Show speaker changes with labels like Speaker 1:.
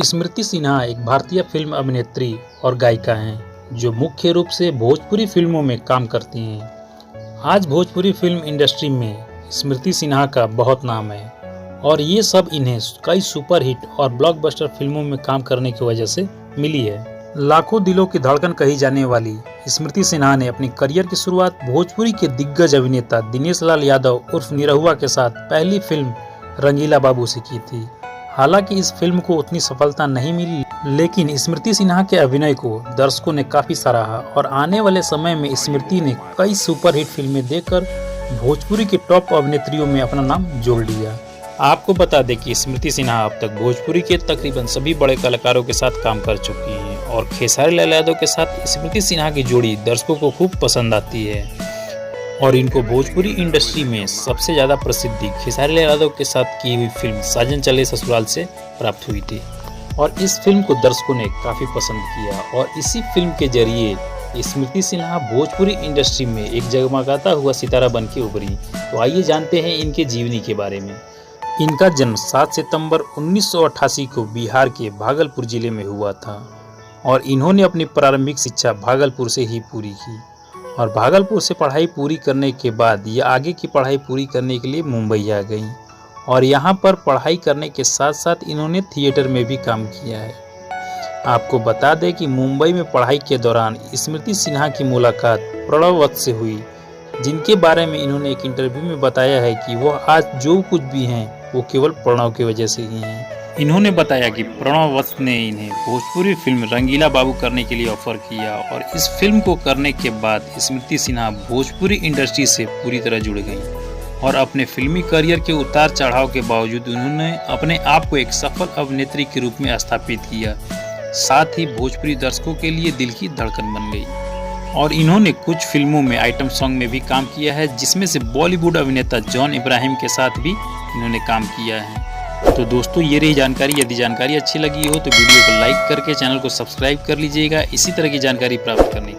Speaker 1: स्मृति सिन्हा एक भारतीय फिल्म अभिनेत्री और गायिका हैं जो मुख्य रूप से भोजपुरी फिल्मों में काम करती हैं। आज भोजपुरी फिल्म इंडस्ट्री में स्मृति सिन्हा का बहुत नाम है और ये सब इन्हें कई सुपरहिट और ब्लॉकबस्टर फिल्मों में काम करने की वजह से मिली है। लाखों दिलों की धड़कन कही जाने वाली स्मृति सिन्हा ने अपनी करियर की शुरुआत भोजपुरी के दिग्गज अभिनेता दिनेश लाल यादव उर्फ निरहुआ के साथ पहली फिल्म रंगीला बाबू से की थी। हालांकि इस फिल्म को उतनी सफलता नहीं मिली, लेकिन स्मृति सिन्हा के अभिनय को दर्शकों ने काफी सराहा और आने वाले समय में स्मृति ने कई सुपरहिट फिल्में देकर भोजपुरी के टॉप अभिनेत्रियों में अपना नाम जोड़ लिया। आपको बता दें कि स्मृति सिन्हा अब तक भोजपुरी के तकरीबन सभी बड़े कलाकारों के साथ काम कर चुकी हैं और खेसारी लाल यादव के साथ स्मृति सिन्हा की जोड़ी दर्शकों को खूब पसंद आती है और इनको भोजपुरी इंडस्ट्री में सबसे ज़्यादा प्रसिद्धि खेसारी लाल यादव के साथ की हुई फिल्म साजन चले ससुराल से प्राप्त हुई थी और इस फिल्म को दर्शकों ने काफ़ी पसंद किया और इसी फिल्म के जरिए स्मृति सिन्हा भोजपुरी इंडस्ट्री में एक जगमगाता हुआ सितारा बन के उभरी। तो आइए जानते हैं इनके जीवनी के बारे में। इनका जन्म 7 सितंबर 1988 को बिहार के भागलपुर जिले में हुआ था और इन्होंने अपनी प्रारंभिक शिक्षा भागलपुर से ही पूरी की और भागलपुर से पढ़ाई पूरी करने के बाद ये आगे की पढ़ाई पूरी करने के लिए मुंबई आ गई और यहाँ पर पढ़ाई करने के साथ साथ इन्होंने थिएटर में भी काम किया है। आपको बता दें कि मुंबई में पढ़ाई के दौरान स्मृति सिन्हा की मुलाकात प्रणव वत्स से हुई, जिनके बारे में इन्होंने एक इंटरव्यू में बताया है कि वो आज जो कुछ भी हैं वो केवल प्रणव की वजह से ही हैं। इन्होंने बताया कि प्रणव वत्स ने इन्हें भोजपुरी फिल्म रंगीला बाबू करने के लिए ऑफर किया और इस फिल्म को करने के बाद स्मृति सिन्हा भोजपुरी इंडस्ट्री से पूरी तरह जुड़ गई और अपने फिल्मी करियर के उतार चढ़ाव के बावजूद उन्होंने अपने आप को एक सफल अभिनेत्री के रूप में स्थापित किया, साथ ही भोजपुरी दर्शकों के लिए दिल की धड़कन बन गई और इन्होंने कुछ फिल्मों में आइटम सॉन्ग में भी काम किया है, जिसमें से बॉलीवुड अभिनेता जॉन इब्राहिम के साथ भी इन्होंने काम किया है। तो दोस्तों ये रही जानकारी। यदि जानकारी अच्छी लगी हो तो वीडियो को लाइक करके चैनल को सब्सक्राइब कर लीजिएगा इसी तरह की जानकारी प्राप्त करने